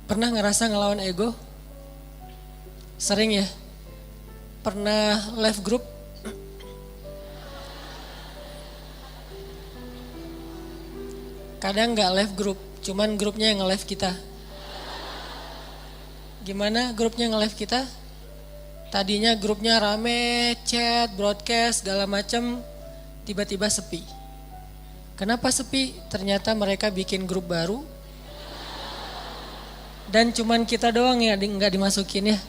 Pernah ngerasa ngelawan ego? Sering ya? Pernah left group? Kadang nggak left group, cuman grupnya yang nge-left kita. Gimana grupnya nge-left kita? Tadinya grupnya rame, chat, broadcast, segala macam, tiba-tiba sepi. Kenapa sepi? Ternyata mereka bikin grup baru, dan cuman kita doang ya nggak dimasukin ya.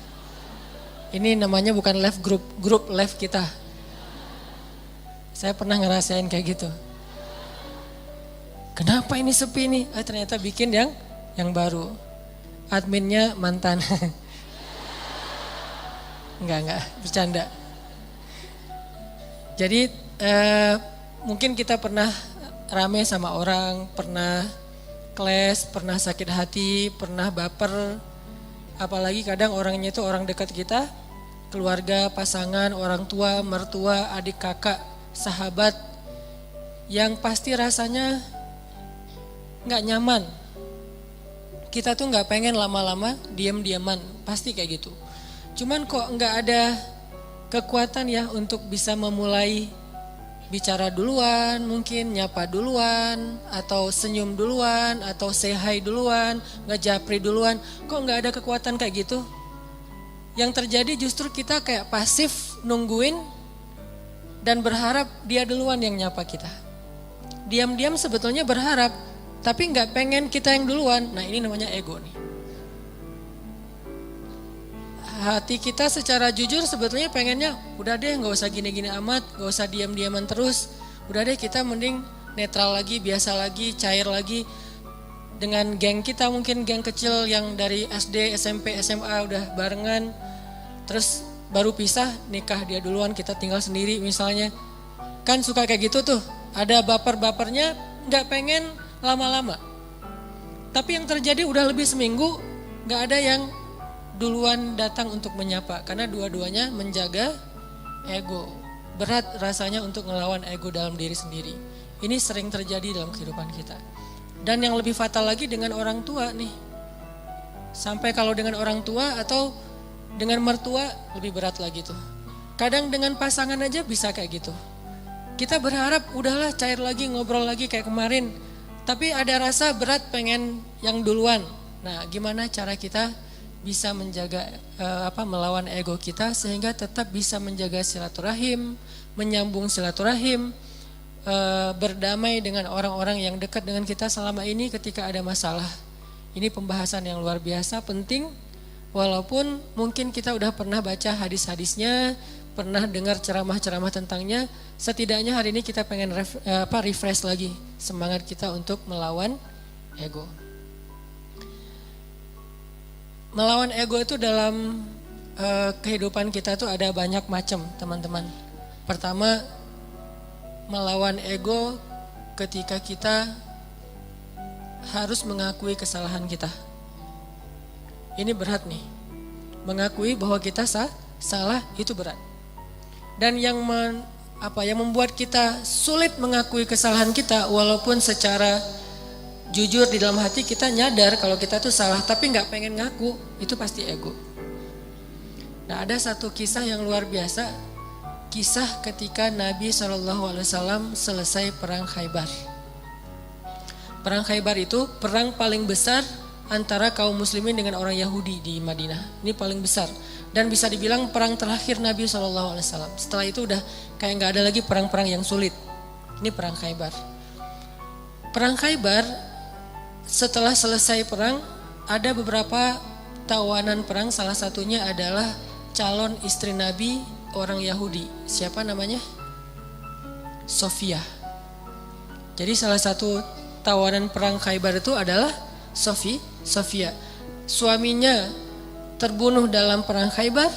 Ini namanya bukan left group, grup left kita. Saya pernah ngerasain kayak gitu. Kenapa ini sepi nih? Ternyata bikin yang baru. Adminnya mantan. Enggak, bercanda. Jadi mungkin kita pernah rame sama orang, pernah clash, pernah sakit hati, pernah baper. Apalagi kadang orangnya itu orang dekat kita, keluarga, pasangan, orang tua, mertua, adik kakak, sahabat. Yang pasti rasanya gak nyaman. Kita tuh gak pengen lama-lama diam-diaman, pasti kayak gitu. Cuman kok gak ada kekuatan ya untuk bisa memulai bicara duluan, mungkin nyapa duluan, atau senyum duluan, atau say hi duluan, ngejapri duluan. Kok gak ada kekuatan kayak gitu? Yang terjadi justru kita kayak pasif nungguin dan berharap dia duluan yang nyapa kita. Diam-diam sebetulnya berharap, tapi gak pengen kita yang duluan. Nah ini namanya ego nih. Hati kita secara jujur sebetulnya pengennya udah deh gak usah gini-gini amat, gak usah diam-diaman terus. Udah deh kita mending netral lagi, biasa lagi, cair lagi. Dengan geng kita mungkin geng kecil yang dari SD, SMP, SMA udah barengan. Terus baru pisah, nikah dia duluan, kita tinggal sendiri misalnya. Kan suka kayak gitu tuh, ada baper-bapernya gak pengen lama-lama. Tapi yang terjadi udah lebih seminggu gak ada yang duluan datang untuk menyapa, karena dua-duanya menjaga ego. Berat rasanya untuk ngelawan ego dalam diri sendiri. Ini sering terjadi dalam kehidupan kita. Dan yang lebih fatal lagi dengan orang tua nih. Sampai kalau dengan orang tua atau dengan mertua lebih berat lagi tuh. Kadang dengan pasangan aja bisa kayak gitu. Kita berharap udahlah cair lagi, ngobrol lagi kayak kemarin. Tapi ada rasa berat pengen yang duluan. Nah, gimana cara kita bisa menjaga melawan ego kita sehingga tetap bisa menjaga silaturahim, menyambung silaturahim, berdamai dengan orang-orang yang dekat dengan kita selama ini ketika ada masalah. Ini pembahasan yang luar biasa penting, walaupun mungkin kita udah pernah baca hadis-hadisnya, pernah dengar ceramah-ceramah tentangnya, setidaknya hari ini kita pengen refresh lagi semangat kita untuk melawan ego. Melawan ego itu dalam kehidupan kita tuh ada banyak macam, teman-teman. Pertama, melawan ego ketika kita harus mengakui kesalahan kita. Ini berat nih. Mengakui bahwa kita salah itu berat. Dan yang membuat kita sulit mengakui kesalahan kita, walaupun secara jujur di dalam hati kita nyadar kalau kita tuh salah tapi gak pengen ngaku, itu pasti ego. Nah, ada satu kisah yang luar biasa, kisah ketika Nabi SAW selesai perang Khaybar. Perang Khaybar itu perang paling besar antara kaum muslimin dengan orang Yahudi di Madinah. Ini paling besar dan bisa dibilang perang terakhir Nabi SAW. Setelah itu udah kayak gak ada lagi perang-perang yang sulit. Ini perang Khaybar. Perang Khaybar, setelah selesai perang, ada beberapa tawanan perang, salah satunya adalah calon istri Nabi orang Yahudi. Siapa namanya? Sofia. Jadi salah satu tawanan perang Khaybar itu adalah Sofia. Suaminya terbunuh dalam perang Khaybar,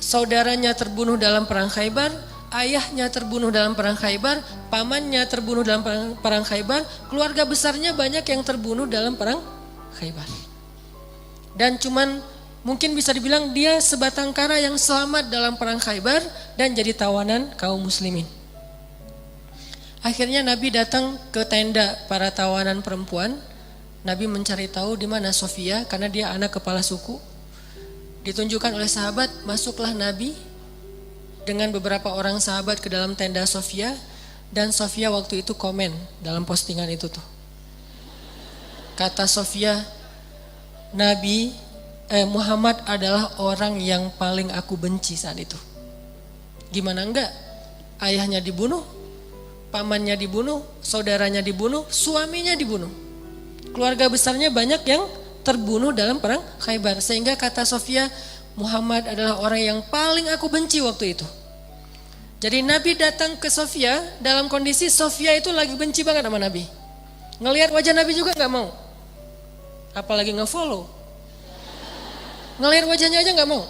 saudaranya terbunuh dalam perang Khaybar, ayahnya terbunuh dalam perang Khaybar, pamannya terbunuh dalam perang Khaybar, keluarga besarnya banyak yang terbunuh dalam perang Khaybar. Dan cuman mungkin bisa dibilang dia sebatang kara yang selamat dalam perang Khaybar dan jadi tawanan kaum muslimin. Akhirnya Nabi datang ke tenda para tawanan perempuan Nabi mencari tahu di mana Sofia karena dia anak kepala suku. Ditunjukkan oleh sahabat, masuklah Nabi dengan beberapa orang sahabat ke dalam tenda Sofia, dan Sofia waktu itu komen dalam postingan itu tuh. Kata Sofia, Muhammad adalah orang yang paling aku benci saat itu. Gimana enggak? Ayahnya dibunuh, pamannya dibunuh, saudaranya dibunuh, suaminya dibunuh. Keluarga besarnya banyak yang terbunuh dalam perang Khaybar. Sehingga kata Sofia, Muhammad adalah orang yang paling aku benci waktu itu. Jadi Nabi datang ke Sofia dalam kondisi Sofia itu lagi benci banget sama Nabi. Ngelihat wajah Nabi juga gak mau. Apalagi nge-follow. Ngelihat wajahnya aja gak mau.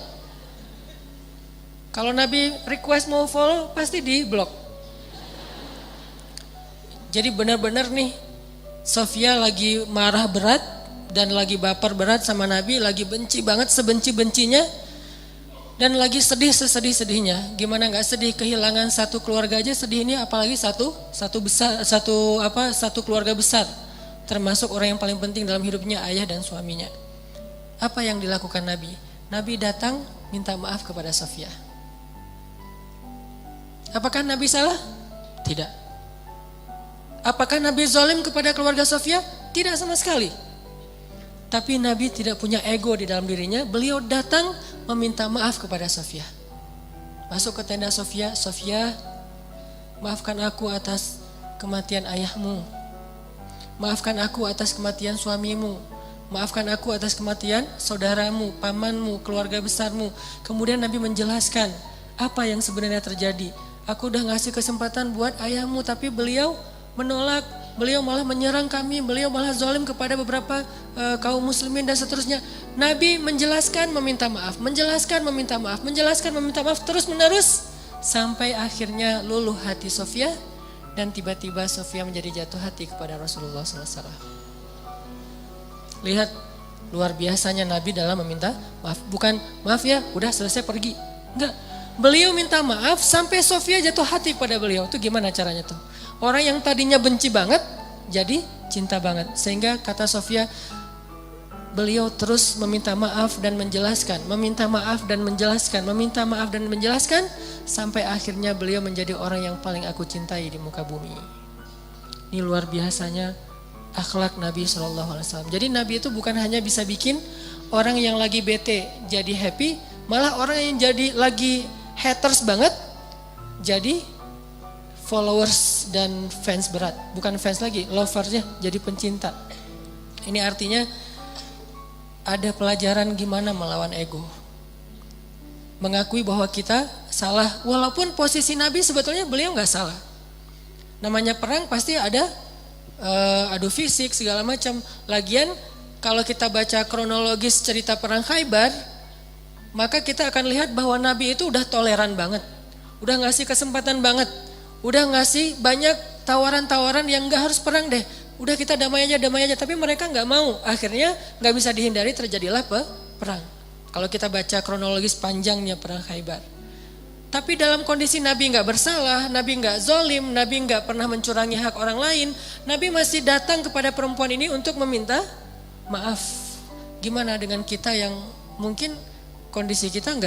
Kalau Nabi request mau follow, pasti di blok. Jadi benar-benar nih, Sofia lagi marah berat dan lagi baper berat sama Nabi, lagi benci banget sebenci-bencinya, dan lagi sedih sesedih-sedihnya. Gimana gak sedih, kehilangan satu keluarga aja sedih ini, apalagi satu keluarga besar, termasuk orang yang paling penting dalam hidupnya, ayah dan suaminya. Apa yang dilakukan Nabi? Nabi datang minta maaf kepada Sofia. Apakah Nabi salah? Tidak. Apakah Nabi zalim kepada keluarga Sofia? Tidak sama sekali. Tapi Nabi tidak punya ego di dalam dirinya. Beliau datang meminta maaf kepada Sofia. Masuk ke tenda Sofia. Sofia, maafkan aku atas kematian ayahmu. Maafkan aku atas kematian suamimu. Maafkan aku atas kematian saudaramu, pamanmu, keluarga besarmu. Kemudian Nabi menjelaskan apa yang sebenarnya terjadi. Aku udah ngasih kesempatan buat ayahmu, tapi beliau menolak. Beliau malah menyerang kami, beliau malah zalim kepada beberapa kaum muslimin dan seterusnya. Nabi menjelaskan, meminta maaf, menjelaskan, meminta maaf, menjelaskan, meminta maaf, terus menerus. Sampai akhirnya luluh hati Sofia, dan tiba-tiba Sofia menjadi jatuh hati kepada Rasulullah SAW. Lihat luar biasanya Nabi dalam meminta maaf. Bukan maaf ya udah selesai pergi. Enggak. Beliau minta maaf sampai Sofia jatuh hati pada beliau. Itu gimana caranya tuh? Orang yang tadinya benci banget jadi cinta banget. Sehingga kata Sofia, beliau terus meminta maaf dan menjelaskan, meminta maaf dan menjelaskan, meminta maaf dan menjelaskan, sampai akhirnya beliau menjadi orang yang paling aku cintai di muka bumi. Ini luar biasanya akhlak Nabi SAW. Jadi Nabi itu bukan hanya bisa bikin orang yang lagi bete jadi happy, malah orang yang jadi lagi haters banget jadi followers dan fans berat. Bukan fans lagi, loversnya jadi pencinta. Ini artinya ada pelajaran gimana melawan ego. Mengakui bahwa kita salah, walaupun posisi Nabi sebetulnya beliau gak salah. Namanya perang pasti ada adu fisik segala macam. Lagian kalau kita baca kronologis cerita perang Khaybar, maka kita akan lihat bahwa Nabi itu udah toleran banget, udah ngasih kesempatan banget, udah ngasih banyak tawaran-tawaran yang nggak harus perang deh, udah kita damai aja. Tapi mereka nggak mau, akhirnya nggak bisa dihindari, terjadilah perang. Kalau kita baca kronologis panjangnya perang Khaybar. Tapi dalam kondisi Nabi nggak bersalah, Nabi nggak zolim, Nabi nggak pernah mencurangi hak orang lain, Nabi masih datang kepada perempuan ini untuk meminta maaf. Gimana dengan kita yang mungkin kondisi kita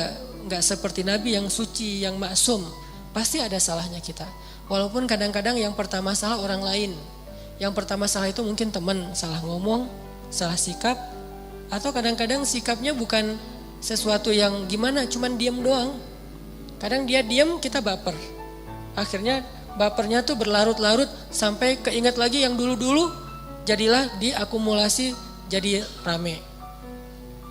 nggak seperti Nabi yang suci, yang maksum, pasti ada salahnya kita. Walaupun kadang-kadang yang pertama salah orang lain, yang pertama salah itu mungkin teman, salah ngomong, salah sikap, atau kadang-kadang sikapnya bukan sesuatu yang gimana, cuman diam doang. Kadang dia diam, kita baper. Akhirnya bapernya tuh berlarut-larut sampai keinget lagi yang dulu-dulu, jadilah diakumulasi jadi rame.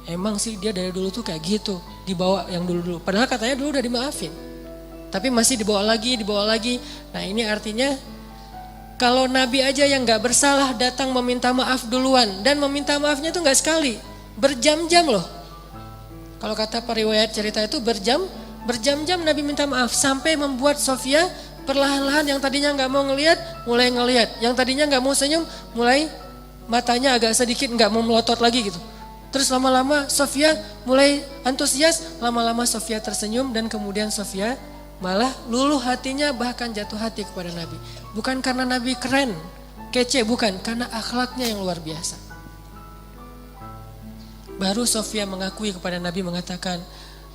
Emang sih dia dari dulu tuh kayak gitu, dibawa yang dulu-dulu. Padahal katanya dulu udah dimaafin. Tapi masih dibawa lagi. Nah ini artinya kalau Nabi aja yang gak bersalah datang meminta maaf duluan. Dan meminta maafnya tuh gak sekali, berjam-jam loh. Kalau kata periwayat cerita itu berjam-jam Nabi minta maaf, sampai membuat Sofia perlahan-lahan yang tadinya nggak mau ngelihat mulai ngelihat, yang tadinya nggak mau senyum mulai matanya agak sedikit nggak mau melotot lagi gitu. Terus lama-lama Sofia mulai antusias, lama-lama Sofia tersenyum, dan kemudian Sofia malah luluh hatinya, bahkan jatuh hati kepada Nabi. Bukan karena Nabi keren, kece, bukan, karena akhlaknya yang luar biasa. Baru Sofia mengakui kepada Nabi, mengatakan,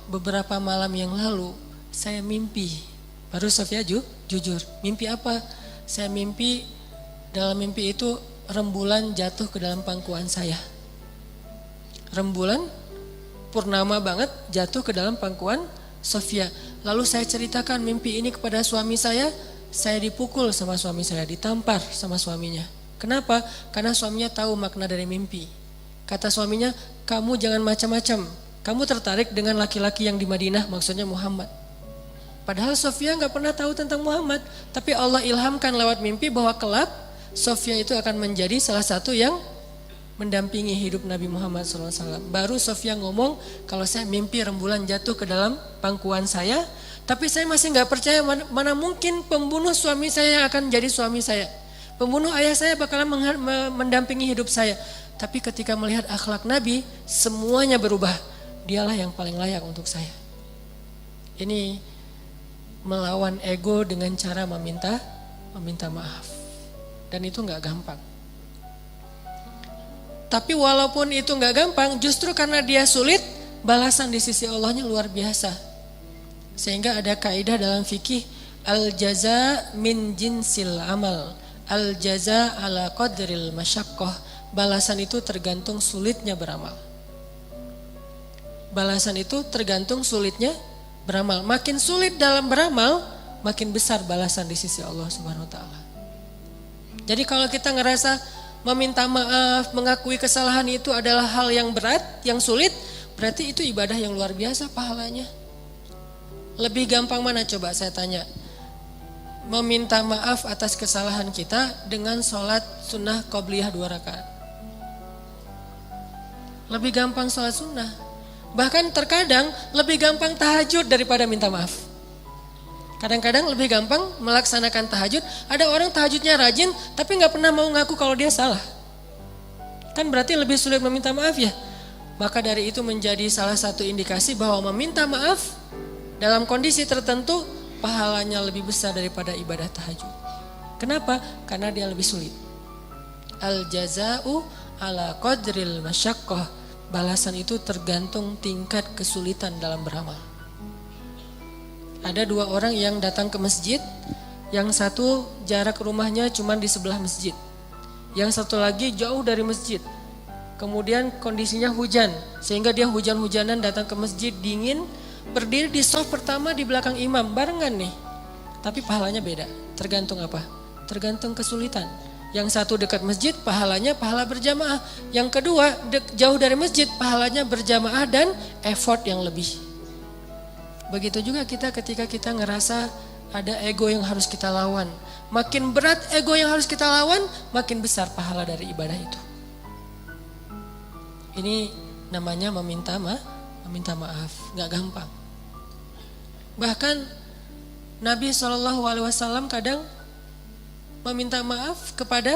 beberapa malam yang lalu saya mimpi. Baru Sofia jujur. Mimpi apa? Saya mimpi, dalam mimpi itu rembulan jatuh ke dalam pangkuan saya. Rembulan purnama banget jatuh ke dalam pangkuan Sofia. Lalu saya ceritakan mimpi ini kepada suami saya dipukul sama suami saya, ditampar sama suaminya. Kenapa? Karena suaminya tahu makna dari mimpi. Kata suaminya, kamu jangan macam-macam. Kamu tertarik dengan laki-laki yang di Madinah, maksudnya Muhammad. Padahal Sofia gak pernah tahu tentang Muhammad. Tapi Allah ilhamkan lewat mimpi bahwa kelak Sofia itu akan menjadi salah satu yang mendampingi hidup Nabi Muhammad SAW. Baru Sofia ngomong, kalau saya mimpi rembulan jatuh ke dalam pangkuan saya, tapi saya masih gak percaya, mana mungkin pembunuh suami saya yang akan jadi suami saya. Pembunuh ayah saya bakalan mendampingi hidup saya. Tapi ketika melihat akhlak Nabi, semuanya berubah. Dialah yang paling layak untuk saya. Ini melawan ego dengan cara meminta maaf. Dan itu gak gampang. Tapi walaupun itu gak gampang, justru karena dia sulit, balasan di sisi Allahnya luar biasa. Sehingga ada kaidah dalam fikih, al-jaza min jinsil amal, al-jaza ala qadril masyaqqah. Balasan itu tergantung sulitnya beramal. Balasan itu tergantung sulitnya beramal. Makin sulit dalam beramal, makin besar balasan di sisi Allah Subhanahu wa taala. Jadi kalau kita ngerasa meminta maaf, mengakui kesalahan itu adalah hal yang berat, yang sulit, berarti itu ibadah yang luar biasa pahalanya. Lebih gampang mana coba saya tanya? Meminta maaf atas kesalahan kita dengan sholat sunnah qobliyah 2 rakaat. Lebih gampang sholat sunnah. Bahkan terkadang lebih gampang tahajud daripada minta maaf. Kadang-kadang lebih gampang melaksanakan tahajud. Ada orang tahajudnya rajin tapi gak pernah mau ngaku kalau dia salah. Kan berarti lebih sulit meminta maaf ya. Maka dari itu menjadi salah satu indikasi bahwa meminta maaf dalam kondisi tertentu pahalanya lebih besar daripada ibadah tahajud. Kenapa? Karena dia lebih sulit. Al-jaza'u ala qadril masyaqqah. Balasan itu tergantung tingkat kesulitan dalam beramal. Ada 2 orang yang datang ke masjid, yang satu jarak rumahnya cuma di sebelah masjid, yang satu lagi jauh dari masjid. Kemudian kondisinya hujan, sehingga dia hujan-hujanan datang ke masjid dingin, berdiri di shaf pertama di belakang imam, barengan nih. Tapi pahalanya beda, tergantung apa? Tergantung kesulitan. Yang satu dekat masjid, pahalanya pahala berjamaah. Yang kedua jauh dari masjid, pahalanya berjamaah dan effort yang lebih. Begitu juga kita ketika kita ngerasa ada ego yang harus kita lawan. Makin berat ego yang harus kita lawan, makin besar pahala dari ibadah itu. Ini namanya meminta maaf, gak gampang. Bahkan Nabi SAW kadang meminta maaf kepada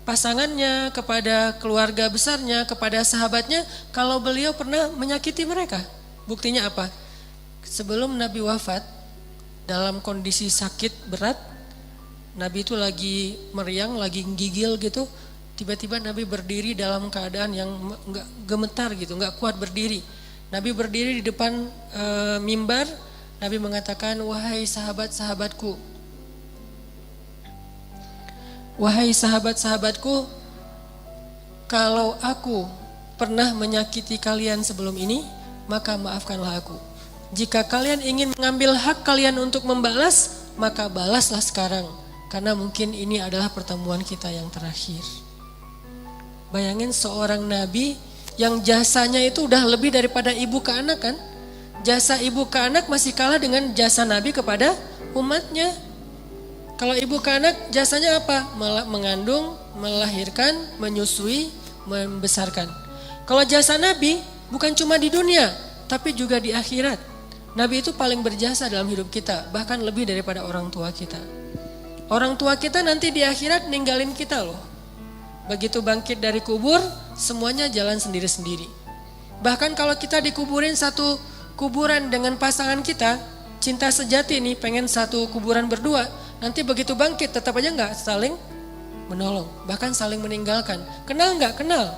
pasangannya, kepada keluarga besarnya, kepada sahabatnya kalau beliau pernah menyakiti mereka. Buktinya apa? Sebelum Nabi wafat, dalam kondisi sakit berat, Nabi itu lagi meriang, lagi gigil gitu. Tiba-tiba Nabi berdiri dalam keadaan yang gak gemetar gitu, gak kuat berdiri. Nabi berdiri di depan mimbar, Nabi mengatakan, wahai sahabat-sahabatku, wahai sahabat-sahabatku, kalau aku pernah menyakiti kalian sebelum ini, maka maafkanlah aku. Jika kalian ingin mengambil hak kalian untuk membalas, maka balaslah sekarang. Karena mungkin ini adalah pertemuan kita yang terakhir. Bayangin seorang nabi yang jasanya itu udah lebih daripada ibu ke anak kan. Jasa ibu ke anak masih kalah dengan jasa nabi kepada umatnya. Kalau ibu ke anak jasanya apa? Mengandung, melahirkan, menyusui, membesarkan. Kalau jasa nabi bukan cuma di dunia, tapi juga di akhirat. Nabi itu paling berjasa dalam hidup kita, bahkan lebih daripada orang tua kita. Orang tua kita nanti di akhirat ninggalin kita loh. Begitu bangkit dari kubur, semuanya jalan sendiri-sendiri. Bahkan kalau kita dikuburin satu kuburan dengan pasangan kita, cinta sejati nih pengen satu kuburan berdua, nanti begitu bangkit tetap aja gak saling menolong, bahkan saling meninggalkan. Kenal gak? Kenal.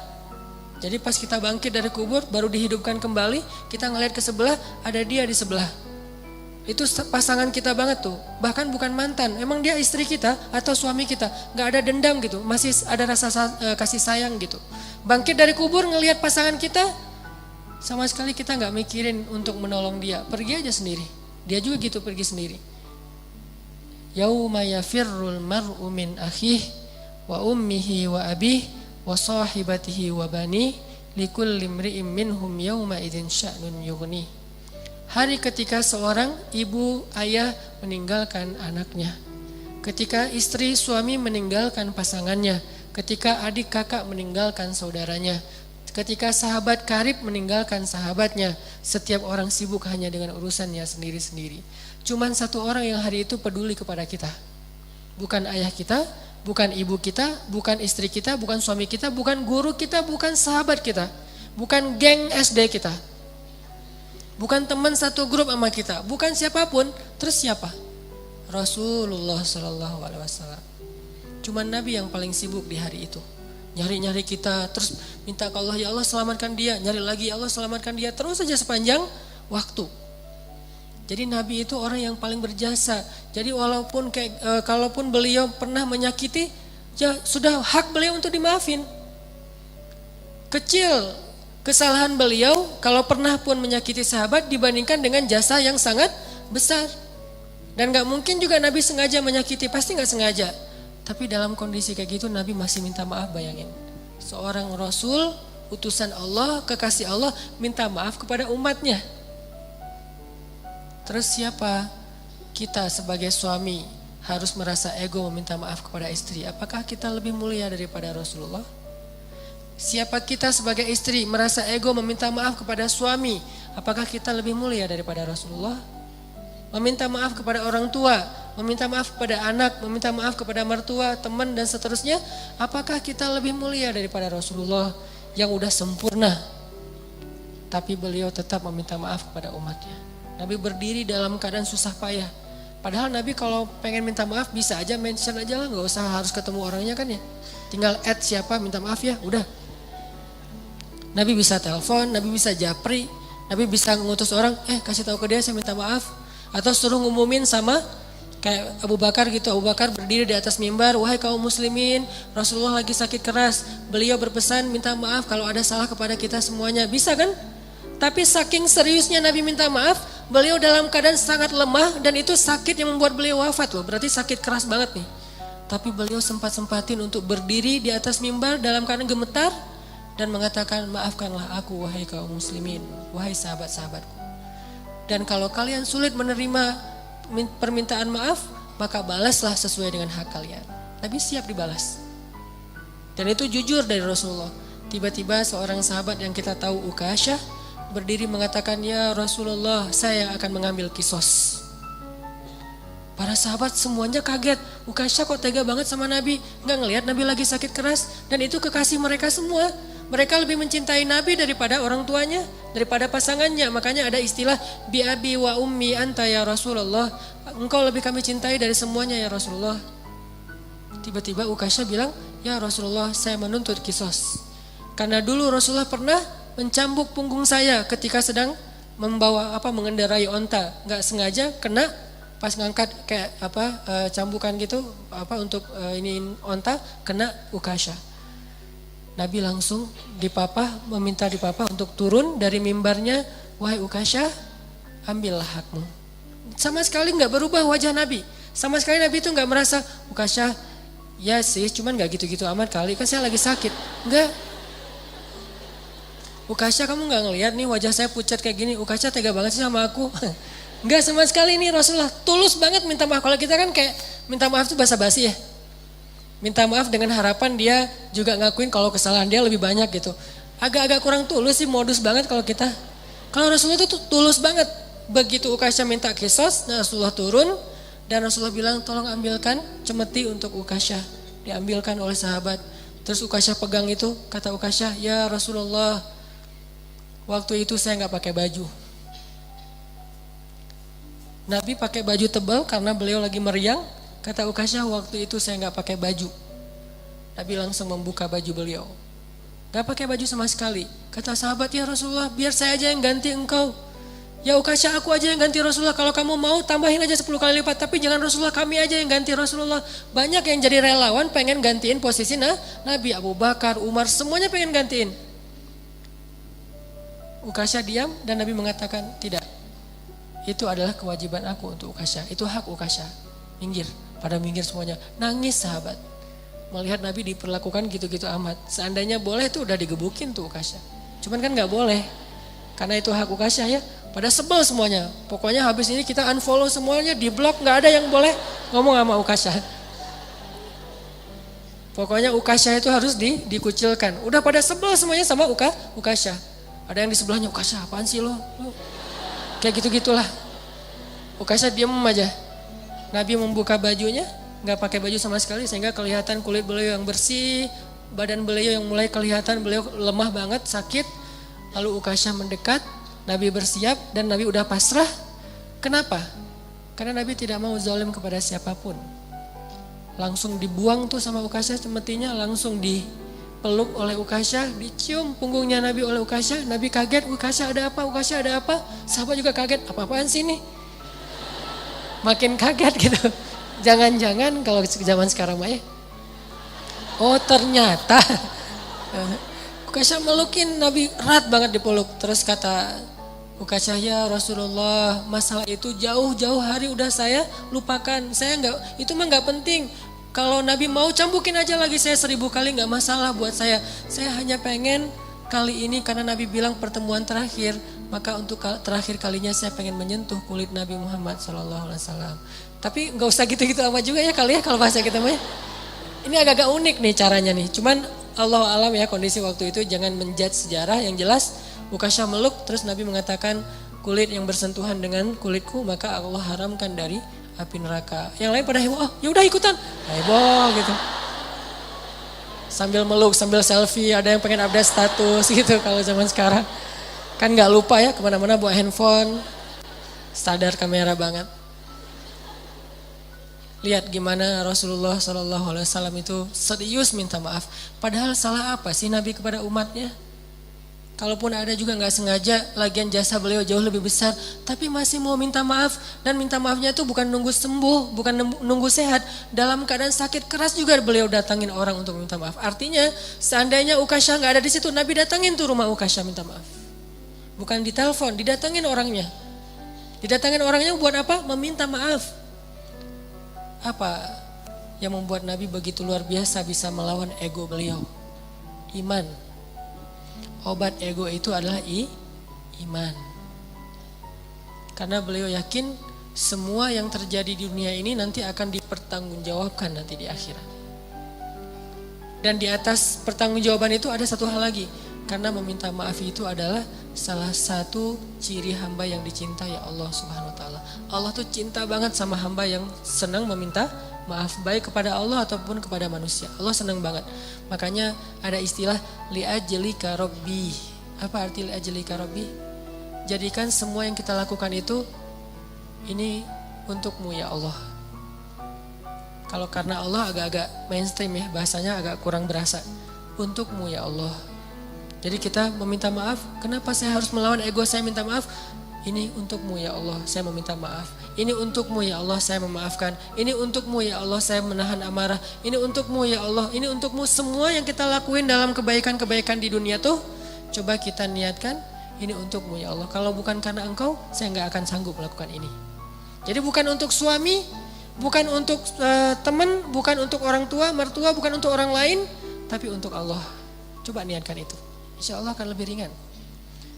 Jadi pas kita bangkit dari kubur, baru dihidupkan kembali, kita ngelihat ke sebelah, ada dia di sebelah. Itu pasangan kita banget tuh. Bahkan bukan mantan, emang dia istri kita atau suami kita. Gak ada dendam gitu, masih ada rasa kasih sayang gitu. Bangkit dari kubur ngelihat pasangan kita, sama sekali kita gak mikirin untuk menolong dia. Pergi aja sendiri. Dia juga gitu pergi sendiri. Yauma yafirrul mar'u min akhih wa ummihi wa abih wa sahibatihi wa bani likulli imri'in minhum yauma idzin sya'nun yughni. Hari ketika seorang ibu ayah meninggalkan anaknya, ketika istri suami meninggalkan pasangannya, ketika adik kakak meninggalkan saudaranya, ketika sahabat karib meninggalkan sahabatnya, setiap orang sibuk hanya dengan urusannya sendiri-sendiri. Cuman satu orang yang hari itu peduli kepada kita. Bukan ayah kita, bukan ibu kita, bukan istri kita, bukan suami kita, bukan guru kita, bukan sahabat kita, bukan geng SD kita, bukan teman satu grup sama kita, bukan siapapun. Terus siapa? Rasulullah Sallallahu Alaihi Wasallam. Cuman Nabi yang paling sibuk di hari itu. Nyari-nyari kita, terus minta ke Allah, ya Allah selamatkan dia, nyari lagi, ya Allah selamatkan dia, terus saja sepanjang waktu. Jadi Nabi itu orang yang paling berjasa. Jadi walaupun kalaupun beliau pernah menyakiti, ya sudah hak beliau untuk dimaafin. Kecil kesalahan beliau kalau pernah pun menyakiti sahabat dibandingkan dengan jasa yang sangat besar. Dan gak mungkin juga Nabi sengaja menyakiti, pasti gak sengaja. Tapi dalam kondisi kayak gitu Nabi masih minta maaf, bayangin. Seorang Rasul, utusan Allah, kekasih Allah, minta maaf kepada umatnya. Terus siapa? Kita sebagai suami harus merasa ego meminta maaf kepada istri. Apakah kita lebih mulia daripada Rasulullah? Siapa kita sebagai istri merasa ego meminta maaf kepada suami? Apakah kita lebih mulia daripada Rasulullah? Meminta maaf kepada orang tua, meminta maaf kepada anak, meminta maaf kepada mertua, teman dan seterusnya. Apakah kita lebih mulia daripada Rasulullah yang udah sempurna? Tapi beliau tetap meminta maaf kepada umatnya. Nabi berdiri dalam keadaan susah payah. Padahal Nabi kalau pengen minta maaf bisa aja mention aja lah, gak usah harus ketemu orangnya kan ya. Tinggal add siapa minta maaf ya, udah. Nabi bisa telepon, Nabi bisa japri, Nabi bisa ngutus orang, kasih tahu ke dia saya minta maaf. Atau suruh ngumumin sama kayak Abu Bakar gitu. Abu Bakar berdiri di atas mimbar, wahai kaum muslimin, Rasulullah lagi sakit keras. Beliau berpesan minta maaf kalau ada salah kepada kita semuanya. Bisa kan? Tapi saking seriusnya Nabi minta maaf, beliau dalam keadaan sangat lemah dan itu sakit yang membuat beliau wafat loh. Berarti sakit keras banget nih. Tapi beliau sempat-sempatin untuk berdiri di atas mimbar dalam keadaan gemetar dan mengatakan, maafkanlah aku wahai kaum muslimin, wahai sahabat-sahabatku. Dan kalau kalian sulit menerima permintaan maaf, maka balaslah sesuai dengan hak kalian. Nabi siap dibalas. Dan itu jujur dari Rasulullah. Tiba-tiba seorang sahabat yang kita tahu Ukasyah berdiri mengatakan, ya Rasulullah, saya akan mengambil kisos. Para sahabat semuanya kaget. Ukasyah kok tega banget sama Nabi, nggak ngelihat Nabi lagi sakit keras. Dan itu kekasih mereka semua. Mereka lebih mencintai Nabi daripada orang tuanya, daripada pasangannya. Makanya ada istilah bi abi wa ummi anta ya Rasulullah. Engkau lebih kami cintai dari semuanya ya Rasulullah. Tiba-tiba Ukasyah bilang, ya Rasulullah, saya menuntut kisos. Karena dulu Rasulullah pernah mencambuk punggung saya ketika sedang mengendarai onta, nggak sengaja kena pas ngangkat kayak cambukan gitu untuk ini onta, kena Ukasyah. Nabi langsung meminta dipapah untuk turun dari mimbarnya, wahai Ukasyah, ambillah hakmu. Sama sekali nggak berubah wajah Nabi, sama sekali Nabi itu nggak merasa Ukasyah, ya sih, cuman nggak gitu-gitu amat kali, kan saya lagi sakit, nggak. Ukasyah, kamu gak ngelihat nih wajah saya pucat kayak gini, Ukasyah tega banget sih sama aku. Enggak sama sekali nih Rasulullah, tulus banget minta maaf. Kalau kita kan kayak minta maaf itu basa-basi ya. Minta maaf dengan harapan dia juga ngakuin kalau kesalahan dia lebih banyak gitu. Agak-agak kurang tulus sih, modus banget kalau kita. Kalau Rasulullah itu tulus banget. Begitu Ukasyah minta kisos, Rasulullah turun dan Rasulullah bilang tolong ambilkan cemeti untuk Ukasyah. Diambilkan oleh sahabat. Terus Ukasyah pegang itu, kata Ukasyah, ya Rasulullah, waktu itu saya nggak pakai baju. Nabi pakai baju tebal karena beliau lagi meriang. Kata Ukasyah, waktu itu saya nggak pakai baju. Nabi langsung membuka baju beliau. Gak pakai baju sama sekali. Kata sahabat, ya Rasulullah biar saya aja yang ganti engkau. Ya Ukasha, aku aja yang ganti Rasulullah. Kalau kamu mau tambahin aja 10 kali lipat. Tapi jangan Rasulullah, kami aja yang ganti Rasulullah. Banyak yang jadi relawan pengen gantiin posisi Nabi. Abu Bakar, Umar, semuanya pengen gantiin. Ukasha diam dan Nabi mengatakan, tidak. Itu adalah kewajiban aku untuk Ukasha. Itu hak Ukasha. Minggir. Pada minggir semuanya. Nangis sahabat. Melihat Nabi diperlakukan gitu-gitu amat. Seandainya boleh tuh udah digebukin tuh Ukasha. Cuman kan gak boleh. Karena itu hak Ukasha ya. Pada sebel semuanya. Pokoknya habis ini kita unfollow semuanya, di blok, gak ada yang boleh ngomong sama Ukasha. Pokoknya Ukasha itu harus dikucilkan. Udah pada sebel semuanya sama Ukasha. Ada yang di sebelahnya, Ukasha apaan sih lo? Kayak gitu-gitulah. Ukasha diem aja. Nabi membuka bajunya, gak pakai baju sama sekali sehingga kelihatan kulit beliau yang bersih, badan beliau yang mulai kelihatan beliau lemah banget, sakit. Lalu Ukasha mendekat. Nabi bersiap dan Nabi udah pasrah. Kenapa? Karena Nabi tidak mau zalim kepada siapapun. Langsung dibuang tuh sama Ukasha cemetinya, langsung dipeluk oleh Ukasha, dicium punggungnya Nabi oleh Ukasha. Nabi kaget, Ukasha ada apa? Ukasha ada apa? Sahabat juga kaget, apa-apaan sih ini? Makin kaget gitu. Jangan-jangan kalau zaman sekarang mah ya. Oh ternyata Ukasha melukin Nabi erat banget dipeluk. Terus kata Ukasha, ya Rasulullah, masalah itu jauh-jauh hari udah saya lupakan. Saya itu mah nggak penting. Kalau Nabi mau cambukin aja lagi saya 1000 kali nggak masalah buat saya. Saya hanya pengen kali ini karena Nabi bilang pertemuan terakhir, maka untuk terakhir kalinya saya pengen menyentuh kulit Nabi Muhammad SAW. Tapi nggak usah gitu-gitu amat juga ya kali ya kalau bahasa kita mah. Ini agak-agak unik nih caranya nih. Cuman Allah alam ya kondisi waktu itu, jangan menjudge sejarah. Yang jelas Ukasha meluk, terus Nabi mengatakan kulit yang bersentuhan dengan kulitku maka Allah haramkan dari api neraka. Yang lain pada heboh, oh yaudah ikutan, heboh gitu. Sambil meluk, sambil selfie, ada yang pengen update status gitu kalau zaman sekarang. Kan gak lupa ya kemana-mana bawa handphone, sadar kamera banget. Lihat gimana Rasulullah SAW itu serius minta maaf. Padahal salah apa sih Nabi kepada umatnya? Kalaupun ada juga gak sengaja, lagian jasa beliau jauh lebih besar. Tapi masih mau minta maaf. Dan minta maafnya itu bukan nunggu sembuh, bukan nunggu sehat. Dalam keadaan sakit keras juga beliau datangin orang untuk minta maaf. Artinya seandainya Ukasha gak ada di situ, Nabi datangin tuh rumah Ukasha minta maaf. Bukan ditelepon, didatangin orangnya. Didatangin orangnya buat apa? Meminta maaf. Apa yang membuat Nabi begitu luar biasa bisa melawan ego beliau? Iman. Obat ego itu adalah iman. Karena beliau yakin semua yang terjadi di dunia ini nanti akan dipertanggungjawabkan nanti di akhirat. Dan di atas pertanggungjawaban itu ada satu hal lagi. Karena meminta maaf itu adalah salah satu ciri hamba yang dicintai Allah Subhanahu wa taala. Allah tuh cinta banget sama hamba yang senang meminta maaf, baik kepada Allah ataupun kepada manusia. Allah senang banget. Makanya ada istilah li'ajlika rabbi. Apa arti li'ajlika rabbi? Jadikan semua yang kita lakukan itu ini untukmu ya Allah. Kalau karena Allah agak-agak mainstream ya, bahasanya agak kurang berasa. Untukmu ya Allah. Jadi kita meminta maaf, kenapa saya harus melawan ego saya minta maaf? Ini untukmu ya Allah, saya meminta maaf. Ini untukmu ya Allah, saya memaafkan. Ini untukmu ya Allah, saya menahan amarah. Ini untukmu ya Allah, ini untukmu. Semua yang kita lakuin dalam kebaikan-kebaikan di dunia tuh, coba kita niatkan, ini untukmu ya Allah. Kalau bukan karena engkau, saya gak akan sanggup melakukan ini. Jadi bukan untuk suami, bukan untuk teman, bukan untuk orang tua, mertua, bukan untuk orang lain, tapi untuk Allah. Coba niatkan itu. Insya Allah akan lebih ringan.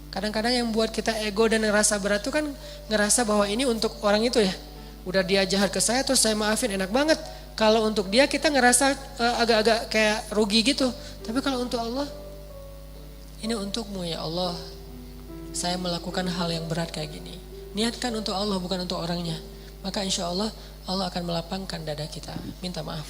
Kadang-kadang yang buat kita ego dan ngerasa berat itu kan ngerasa bahwa ini untuk orang itu ya. Udah dia jahat ke saya terus saya maafin, enak banget. Kalau untuk dia kita ngerasa agak-agak kayak rugi gitu. Tapi kalau untuk Allah, ini untukmu ya Allah. Saya melakukan hal yang berat kayak gini. Niatkan untuk Allah bukan untuk orangnya. Maka insya Allah Allah akan melapangkan dada kita. Minta maaf.